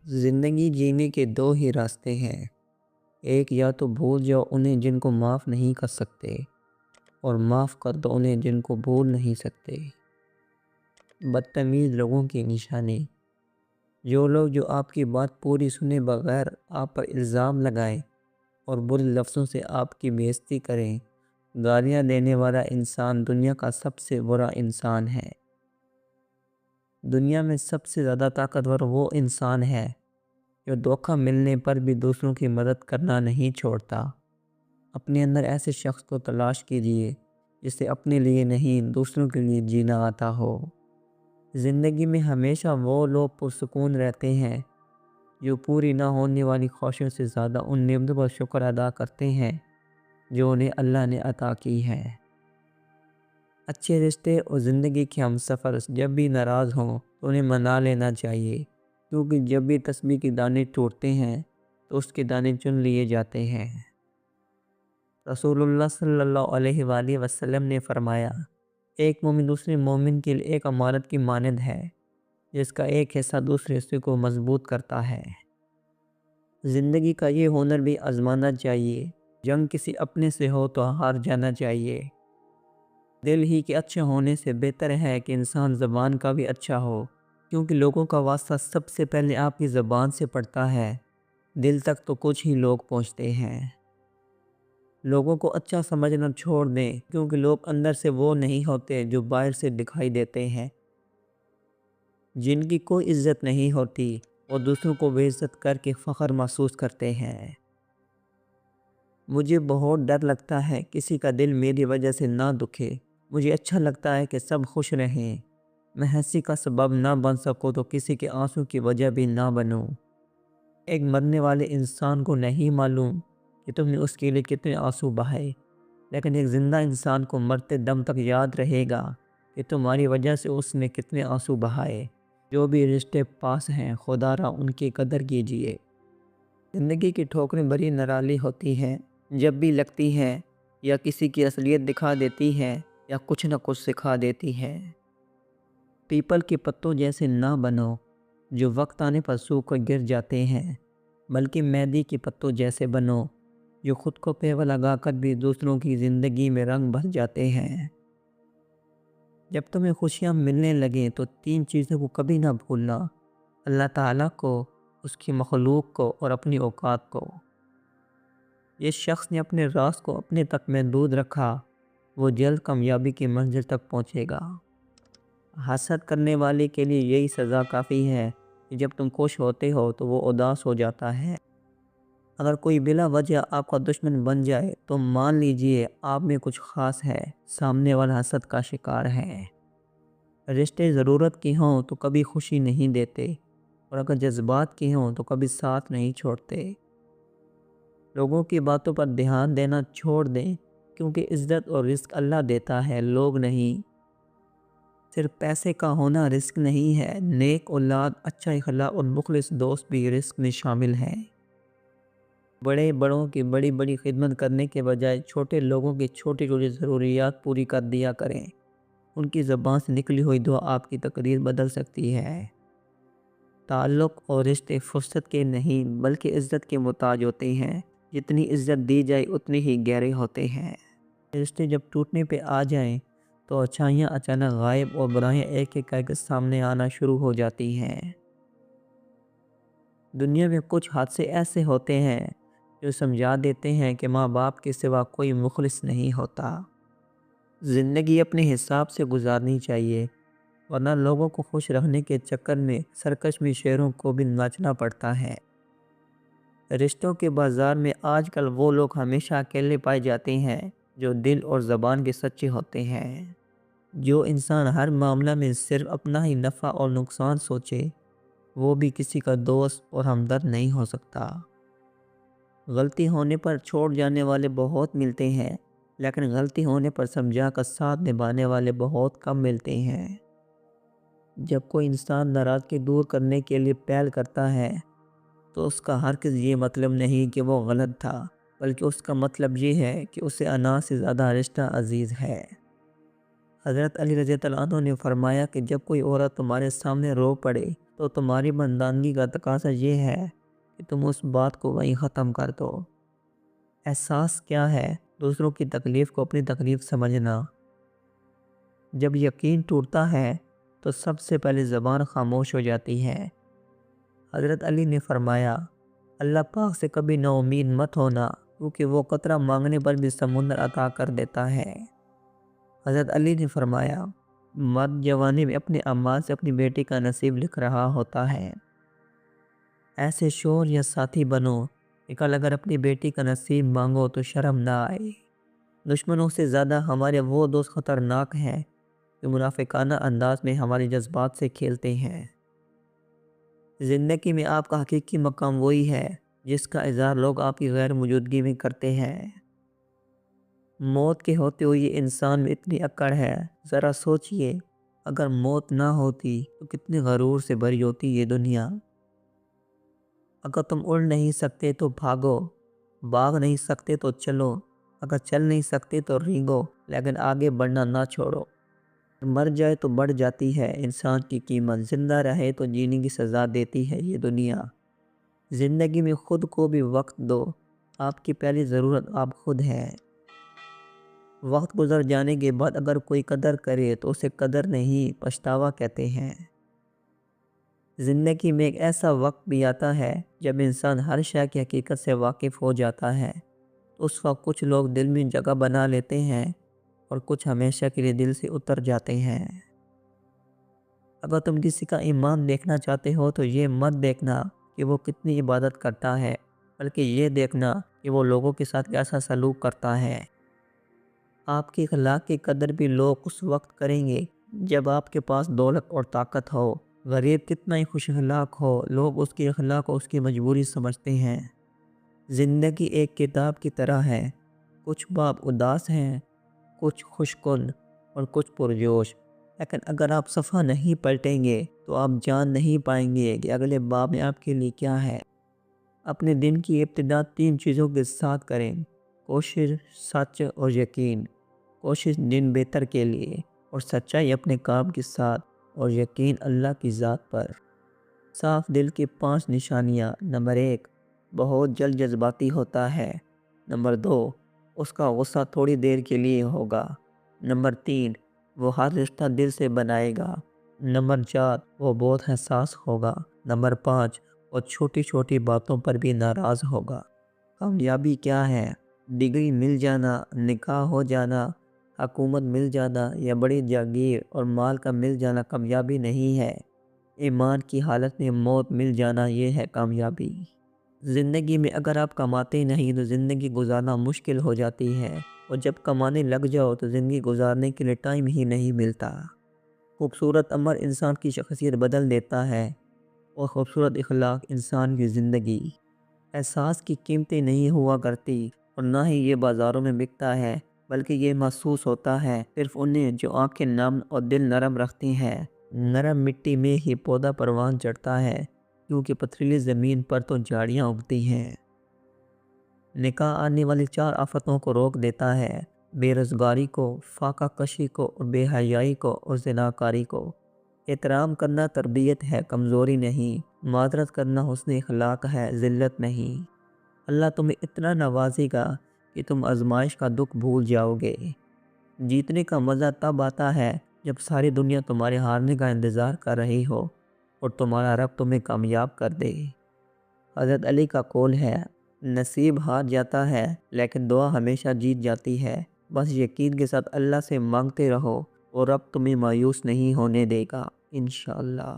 زندگی جینے کے دو ہی راستے ہیں۔ ایک یا تو بھول جاؤ انہیں جن کو معاف نہیں کر سکتے، اور معاف کر دو انہیں جن کو بھول نہیں سکتے۔ بدتمیز لوگوں کی نشانی: جو لوگ جو آپ کی بات پوری سنے بغیر آپ پر الزام لگائیں اور برے لفظوں سے آپ کی بے عزتی کریں۔ گالیاں دینے والا انسان دنیا کا سب سے برا انسان ہے۔ دنیا میں سب سے زیادہ طاقتور وہ انسان ہے جو دھوکہ ملنے پر بھی دوسروں کی مدد کرنا نہیں چھوڑتا۔ اپنے اندر ایسے شخص کو تلاش کیجیے جسے اپنے لیے نہیں دوسروں کے لیے جینا آتا ہو۔ زندگی میں ہمیشہ وہ لوگ پرسکون رہتے ہیں جو پوری نہ ہونے والی خواہشوں سے زیادہ ان نعمتوں پر شکر ادا کرتے ہیں جو انہیں اللہ نے عطا کی ہے۔ اچھے رشتے اور زندگی کے ہمسفر جب بھی ناراض ہوں تو انہیں منا لینا چاہیے، کیونکہ جب بھی تسبیح کے دانے ٹوٹتے ہیں تو اس کے دانے چن لیے جاتے ہیں۔ رسول اللہ صلی اللہ علیہ وآلہ وسلم نے فرمایا، ایک مومن دوسرے مومن کے لیے ایک عمارت کی مانند ہے جس کا ایک حصہ دوسرے حصے کو مضبوط کرتا ہے۔ زندگی کا یہ ہنر بھی آزمانا چاہیے، جنگ کسی اپنے سے ہو تو ہار جانا چاہیے۔ دل ہی کے اچھے ہونے سے بہتر ہے کہ انسان زبان کا بھی اچھا ہو، کیونکہ لوگوں کا واسطہ سب سے پہلے آپ کی زبان سے پڑتا ہے۔ دل تک تو کچھ ہی لوگ پہنچتے ہیں۔ لوگوں کو اچھا سمجھنا چھوڑ دیں، کیونکہ لوگ اندر سے وہ نہیں ہوتے جو باہر سے دکھائی دیتے ہیں۔ جن کی کوئی عزت نہیں ہوتی اور دوسروں کو بے عزت کر کے فخر محسوس کرتے ہیں۔ مجھے بہت ڈر لگتا ہے کسی کا دل میری وجہ سے نہ دکھے۔ مجھے اچھا لگتا ہے کہ سب خوش رہیں۔ میں ہنسی کا سبب نہ بن سکوں تو کسی کے آنسوں کی وجہ بھی نہ بنوں۔ ایک مرنے والے انسان کو نہیں معلوم کہ تم نے اس کے لیے کتنے آنسو بہائے، لیکن ایک زندہ انسان کو مرتے دم تک یاد رہے گا کہ تمہاری وجہ سے اس نے کتنے آنسو بہائے۔ جو بھی رشتے پاس ہیں خدا را ان کی قدر کیجیے۔ زندگی کی ٹھوکریں بڑی نرالی ہوتی ہیں، جب بھی لگتی ہیں یا کسی کی اصلیت دکھا دیتی ہے یا کچھ نہ کچھ سکھا دیتی ہے۔ پیپل کے پتوں جیسے نہ بنو جو وقت آنے پر سوکھ کر گر جاتے ہیں، بلکہ مہندی کے پتوں جیسے بنو جو خود کو پیوا لگا کر بھی دوسروں کی زندگی میں رنگ بھر جاتے ہیں۔ جب تمہیں خوشیاں ملنے لگیں تو تین چیزوں کو کبھی نہ بھولنا: اللہ تعالیٰ کو، اس کی مخلوق کو اور اپنی اوقات کو۔ جس شخص نے اپنے راز کو اپنے تک محدود رکھا وہ جلد کامیابی کی منزل تک پہنچے گا۔ حسد کرنے والے کے لیے یہی سزا کافی ہے کہ جب تم خوش ہوتے ہو تو وہ اداس ہو جاتا ہے۔ اگر کوئی بلا وجہ آپ کا دشمن بن جائے تو مان لیجئے آپ میں کچھ خاص ہے، سامنے والا حسد کا شکار ہے۔ رشتے ضرورت کے ہوں تو کبھی خوشی نہیں دیتے، اور اگر جذبات کے ہوں تو کبھی ساتھ نہیں چھوڑتے۔ لوگوں کی باتوں پر دھیان دینا چھوڑ دیں، کیونکہ عزت اور رزق اللہ دیتا ہے، لوگ نہیں۔ صرف پیسے کا ہونا رزق نہیں ہے، نیک اولاد، اچھا اخلاق اور مخلص دوست بھی رزق میں شامل ہیں۔ بڑے بڑوں کی بڑی بڑی خدمت کرنے کے بجائے چھوٹے لوگوں کی چھوٹی چھوٹی ضروریات پوری کر دیا کریں۔ ان کی زبان سے نکلی ہوئی دعا آپ کی تقدیر بدل سکتی ہے۔ تعلق اور رشتے فرصت کے نہیں بلکہ عزت کے محتاج ہوتے ہیں۔ جتنی عزت دی جائے اتنی ہی گہرے ہوتے ہیں۔ رشتے جب ٹوٹنے پہ آ جائیں تو اچھائیاں اچانک غائب اور برائیاں ایک ایک کر کے سامنے آنا شروع ہو جاتی ہیں۔ دنیا میں کچھ حادثے ایسے ہوتے ہیں جو سمجھا دیتے ہیں کہ ماں باپ کے سوا کوئی مخلص نہیں ہوتا۔ زندگی اپنے حساب سے گزارنی چاہیے، ورنہ لوگوں کو خوش رکھنے کے چکر میں سرکش میں شیروں کو بھی ناچنا پڑتا ہے۔ رشتوں کے بازار میں آج کل وہ لوگ ہمیشہ اکیلے پائے جاتے ہیں جو دل اور زبان کے سچے ہوتے ہیں۔ جو انسان ہر معاملہ میں صرف اپنا ہی نفع اور نقصان سوچے وہ بھی کسی کا دوست اور ہمدرد نہیں ہو سکتا۔ غلطی ہونے پر چھوڑ جانے والے بہت ملتے ہیں، لیکن غلطی ہونے پر سمجھا کر ساتھ نبھانے والے بہت کم ملتے ہیں۔ جب کوئی انسان ناراضگی دور کرنے کے لیے پہل کرتا ہے تو اس کا ہرگز یہ مطلب نہیں کہ وہ غلط تھا، بلکہ اس کا مطلب یہ ہے کہ اسے انا سے زیادہ رشتہ عزیز ہے۔ حضرت علی رضی اللہ عنہ نے فرمایا کہ جب کوئی عورت تمہارے سامنے رو پڑے تو تمہاری مردانگی کا تقاضا یہ ہے کہ تم اس بات کو وہیں ختم کر دو۔ احساس کیا ہے؟ دوسروں کی تکلیف کو اپنی تکلیف سمجھنا۔ جب یقین ٹوٹتا ہے تو سب سے پہلے زبان خاموش ہو جاتی ہے۔ حضرت علی نے فرمایا، اللہ پاک سے کبھی نا امید مت ہونا، کیونکہ وہ قطرہ مانگنے پر بھی سمندر عطا کر دیتا ہے۔ حضرت علی نے فرمایا، مرد جوانی میں اپنے اعمال سے اپنی بیٹی کا نصیب لکھ رہا ہوتا ہے۔ ایسے شور یا ساتھی بنو کہ کل اگر اپنی بیٹی کا نصیب مانگو تو شرم نہ آئے۔ دشمنوں سے زیادہ ہمارے وہ دوست خطرناک ہیں جو منافقانہ انداز میں ہمارے جذبات سے کھیلتے ہیں۔ زندگی میں آپ کا حقیقی مقام وہی ہے جس کا اظہار لوگ آپ کی غیر موجودگی میں کرتے ہیں۔ موت کے ہوتے ہوئے یہ انسان میں اتنی اکڑ ہے، ذرا سوچئے اگر موت نہ ہوتی تو کتنے غرور سے بھری ہوتی یہ دنیا۔ اگر تم اڑ نہیں سکتے تو بھاگو، بھاگ نہیں سکتے تو چلو، اگر چل نہیں سکتے تو رینگو، لیکن آگے بڑھنا نہ چھوڑو۔ مر جائے تو بڑھ جاتی ہے انسان کی قیمت، زندہ رہے تو جینے کی سزا دیتی ہے یہ دنیا۔ زندگی میں خود کو بھی وقت دو، آپ کی پہلی ضرورت آپ خود ہیں۔ وقت گزر جانے کے بعد اگر کوئی قدر کرے تو اسے قدر نہیں پچھتاوا کہتے ہیں۔ زندگی میں ایک ایسا وقت بھی آتا ہے جب انسان ہر شے کی حقیقت سے واقف ہو جاتا ہے، تو اس وقت کچھ لوگ دل میں جگہ بنا لیتے ہیں اور کچھ ہمیشہ کے لیے دل سے اتر جاتے ہیں۔ اگر تم کسی کا ایمان دیکھنا چاہتے ہو تو یہ مت دیکھنا کہ وہ کتنی عبادت کرتا ہے، بلکہ یہ دیکھنا کہ وہ لوگوں کے ساتھ کیسا سلوک کرتا ہے۔ آپ کی اخلاق کی قدر بھی لوگ اس وقت کریں گے جب آپ کے پاس دولت اور طاقت ہو۔ غریب کتنا ہی خوش اخلاق ہو، لوگ اس کی اخلاق کو اس کی مجبوری سمجھتے ہیں۔ زندگی ایک کتاب کی طرح ہے، کچھ باب اداس ہیں، کچھ خوش کن اور کچھ پرجوش، لیکن اگر آپ صفحہ نہیں پلٹیں گے تو آپ جان نہیں پائیں گے کہ اگلے باب میں آپ کے لیے کیا ہے۔ اپنے دن کی ابتدا 3 چیزوں کے ساتھ کریں: کوشش، سچ اور یقین۔ کوشش دن بہتر کے لیے، اور سچائی اپنے کام کے ساتھ، اور یقین اللہ کی ذات پر۔ صاف دل کی 5 نشانیاں۔ نمبر 1، بہت جلد جذباتی ہوتا ہے۔ نمبر 2، اس کا غصہ تھوڑی دیر کے لیے ہوگا۔ نمبر 3، وہ ہر رشتہ دل سے بنائے گا۔ نمبر 4، وہ بہت حساس ہوگا۔ نمبر 5، وہ چھوٹی چھوٹی باتوں پر بھی ناراض ہوگا۔ کامیابی کیا ہے؟ ڈگری مل جانا، نکاح ہو جانا، حکومت مل جانا یا بڑی جاگیر اور مال کا مل جانا کامیابی نہیں ہے۔ ایمان کی حالت میں موت مل جانا یہ ہے کامیابی۔ زندگی میں اگر آپ کماتے نہیں تو زندگی گزارنا مشکل ہو جاتی ہے، اور جب کمانے لگ جاؤ تو زندگی گزارنے کے لیے ٹائم ہی نہیں ملتا۔ خوبصورت عمل انسان کی شخصیت بدل دیتا ہے، اور خوبصورت اخلاق انسان کی زندگی۔ احساس کی قیمتیں نہیں ہوا کرتی، اور نہ ہی یہ بازاروں میں بکتا ہے، بلکہ یہ محسوس ہوتا ہے صرف انہیں جو آنکھیں نرم اور دل نرم رکھتی ہیں۔ نرم مٹی میں ہی پودا پروان چڑھتا ہے، کیونکہ پتھریلی زمین پر تو جھاڑیاں اگتی ہیں۔ نکاح آنے والی 4 آفتوں کو روک دیتا ہے: بے روزگاری کو، فاقہ کشی کو، بے حیائی کو اور زناکاری کو۔ احترام کرنا تربیت ہے، کمزوری نہیں۔ معذرت کرنا حسن اخلاق ہے، ذلت نہیں۔ اللہ تمہیں اتنا نوازے گا کہ تم آزمائش کا دکھ بھول جاؤ گے۔ جیتنے کا مزہ تب آتا ہے جب ساری دنیا تمہارے ہارنے کا انتظار کر رہی ہو اور تمہارا رب تمہیں کامیاب کر دے۔ حضرت علی کا قول ہے، نصیب ہار جاتا ہے لیکن دعا ہمیشہ جیت جاتی ہے۔ بس یقین کے ساتھ اللہ سے مانگتے رہو اور رب تمہیں مایوس نہیں ہونے دے گا، انشاءاللہ۔